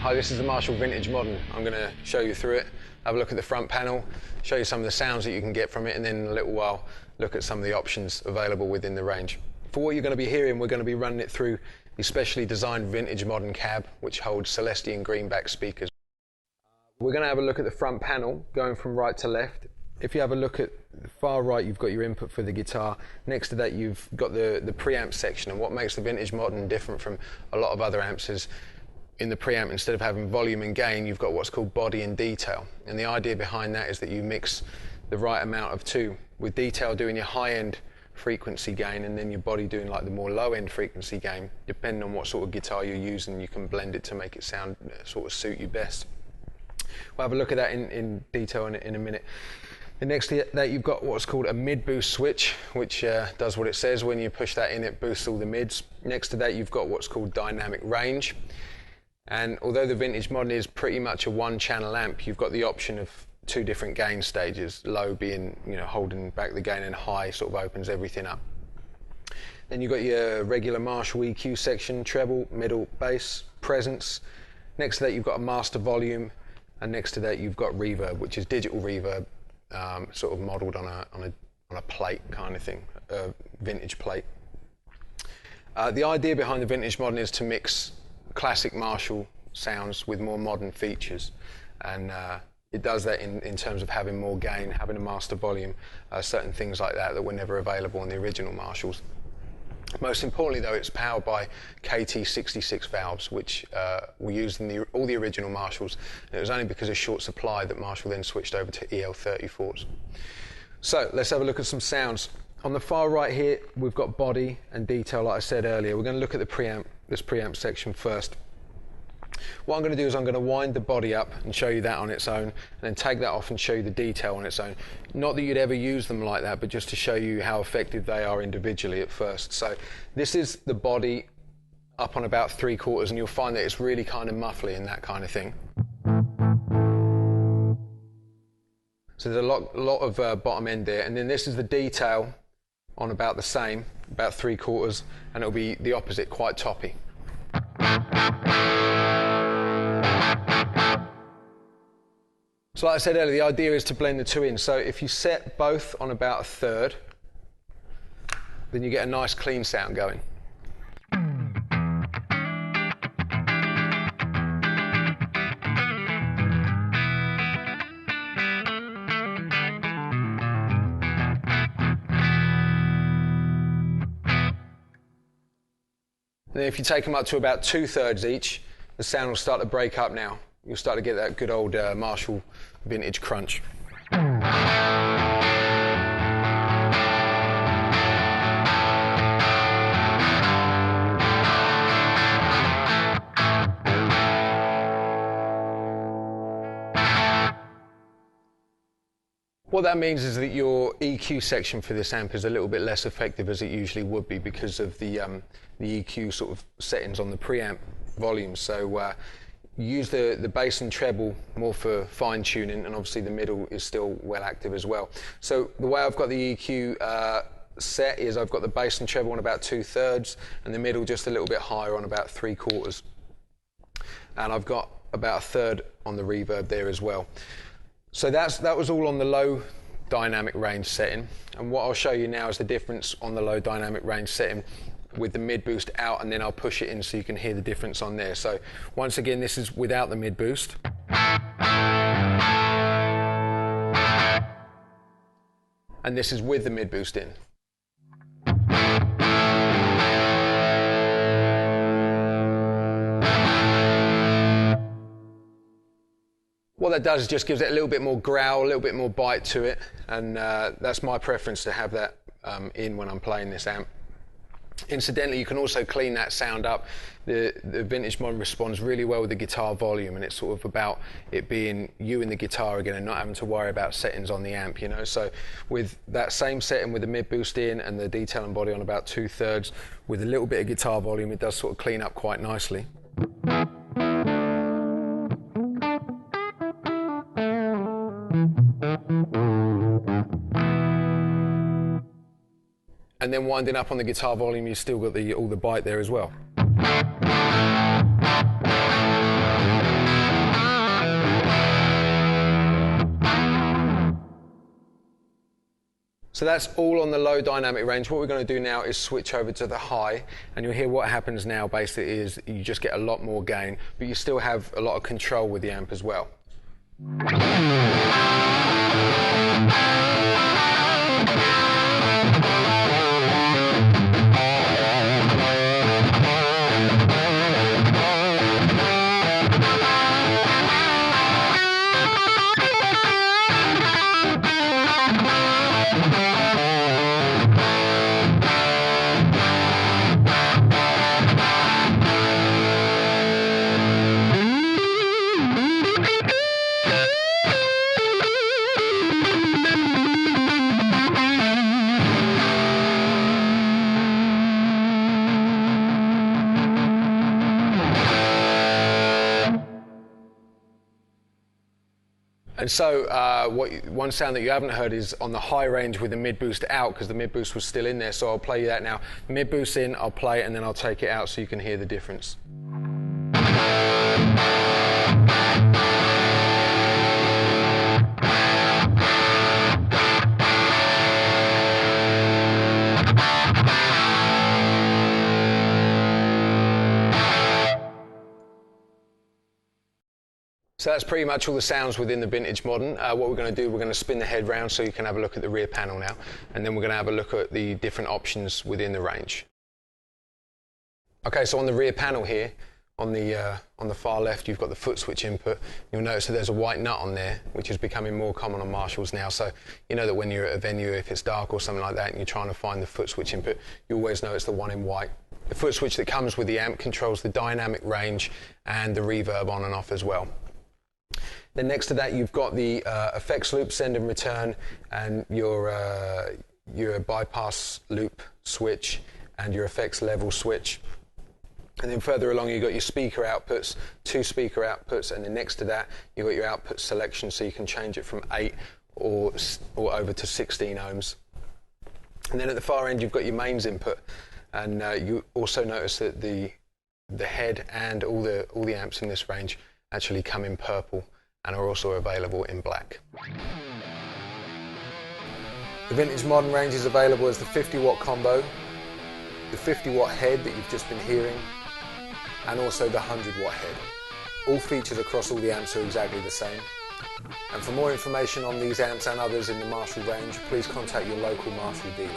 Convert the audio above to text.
Hi, this is the Marshall Vintage Modern. I'm going to show you through it, have a look at the front panel, show you some of the sounds that you can get from it, and then in a little while look at some of the options available within the range. For what you're going to be hearing, we're going to be running it through the specially designed Vintage Modern cab, which holds Celestion greenback speakers. We're going to have a look at the front panel, going from right to left. If you have a look at the far right, you've got your input for the guitar. Next to that, you've got the preamp section, and what makes the Vintage Modern different from a lot of other amps is in the preamp, instead of having volume and gain, you've got what's called body and detail. And the idea behind that is that you mix the right amount of two, with detail doing your high-end frequency gain and then your body doing like the more low-end frequency gain. Depending on what sort of guitar you're using, you can blend it to make it sound sort of suit you best. We'll have a look at that in detail in a minute. And next to that, you've got what's called a mid-boost switch, which does what it says. When you push that in, it boosts all the mids. Next to that, you've got what's called dynamic range. And although the Vintage Modern is pretty much a one-channel amp, you've got the option of two different gain stages, low being, holding back the gain, and high sort of opens everything up. Then you've got your regular Marshall EQ section, treble, middle, bass, presence. Next to that, you've got a master volume, and next to that, you've got reverb, which is digital reverb, sort of modelled on a plate kind of thing, a vintage plate. The idea behind the Vintage Modern is to mix classic Marshall sounds with more modern features, and it does that in terms of having more gain, having a master volume, certain things like that were never available on the original Marshalls. Most importantly though, it's powered by KT66 valves, which were used in all the original Marshalls, and it was only because of short supply that Marshall then switched over to EL34s. So let's have a look at some sounds. On the far right here, we've got body and detail, like I said earlier. We're going to look at the preamp, this preamp section first. What I'm going to do is I'm going to wind the body up and show you that on its own, and then take that off and show you the detail on its own. Not that you'd ever use them like that, but just to show you how effective they are individually at first. So this is the body up on about 3/4, and you'll find that it's really kind of muffly and that kind of thing. So there's a lot of bottom end there, and then this is the detail on about the same, about 3/4, and it'll be the opposite, quite toppy. So like I said earlier, the idea is to blend the two in. So if you set both on about 1/3, then you get a nice clean sound going. And then if you take them up to about 2/3 each, the sound will start to break up now. You'll start to get that good old Marshall vintage crunch. What that means is that your EQ section for this amp is a little bit less effective as it usually would be because of the EQ sort of settings on the preamp volumes. So use the bass and treble more for fine tuning, and obviously the middle is still well active as well. So the way I've got the EQ set is I've got the bass and treble on about 2/3 and the middle just a little bit higher on about 3/4. And I've got about 1/3 on the reverb there as well. So that was all on the low dynamic range setting, and what I'll show you now is the difference on the low dynamic range setting with the mid boost out, and then I'll push it in so you can hear the difference on there. So once again, this is without the mid boost. And this is with the mid boost in. What that does is just gives it a little bit more growl, a little bit more bite to it, and that's my preference to have that in when I'm playing this amp. Incidentally, you can also clean that sound up. The Vintage Modern responds really well with the guitar volume, and it's sort of about it being you and the guitar again and not having to worry about settings on the amp, So with that same setting with the mid boost in and the detail and body on about 2/3 with a little bit of guitar volume, it does sort of clean up quite nicely. And then winding up on the guitar volume, you've still got all the bite there as well. So that's all on the low dynamic range. What we're going to do now is switch over to the high, and you'll hear what happens now basically is you just get a lot more gain, but you still have a lot of control with the amp as well. And so one sound that you haven't heard is on the high range with the mid boost out, because the mid boost was still in there, so I'll play you that now. Mid boost in, I'll play it, and then I'll take it out so you can hear the difference. So that's pretty much all the sounds within the Vintage Modern. What we're going to do, we're going to spin the head round so you can have a look at the rear panel now, and then we're going to have a look at the different options within the range. Okay, so on the rear panel here, on the far left, you've got the foot switch input. You'll notice that there's a white nut on there, which is becoming more common on Marshalls now. So you know that when you're at a venue, if it's dark or something like that, and you're trying to find the foot switch input, you always know it's the one in white. The foot switch that comes with the amp controls the dynamic range and the reverb on and off as well. Then next to that, you've got the effects loop send and return, and your bypass loop switch and your effects level switch. And then further along, you've got your speaker outputs, 2 speaker outputs, and then next to that, you've got your output selection, so you can change it from 8 or over to 16 ohms. And then at the far end, you've got your mains input, and you also notice that the head and all the amps in this range actually come in purple and are also available in black. The Vintage Modern range is available as the 50-watt combo, the 50-watt head that you've just been hearing, and also the 100-watt head. All features across all the amps are exactly the same. And for more information on these amps and others in the Marshall range, please contact your local Marshall dealer.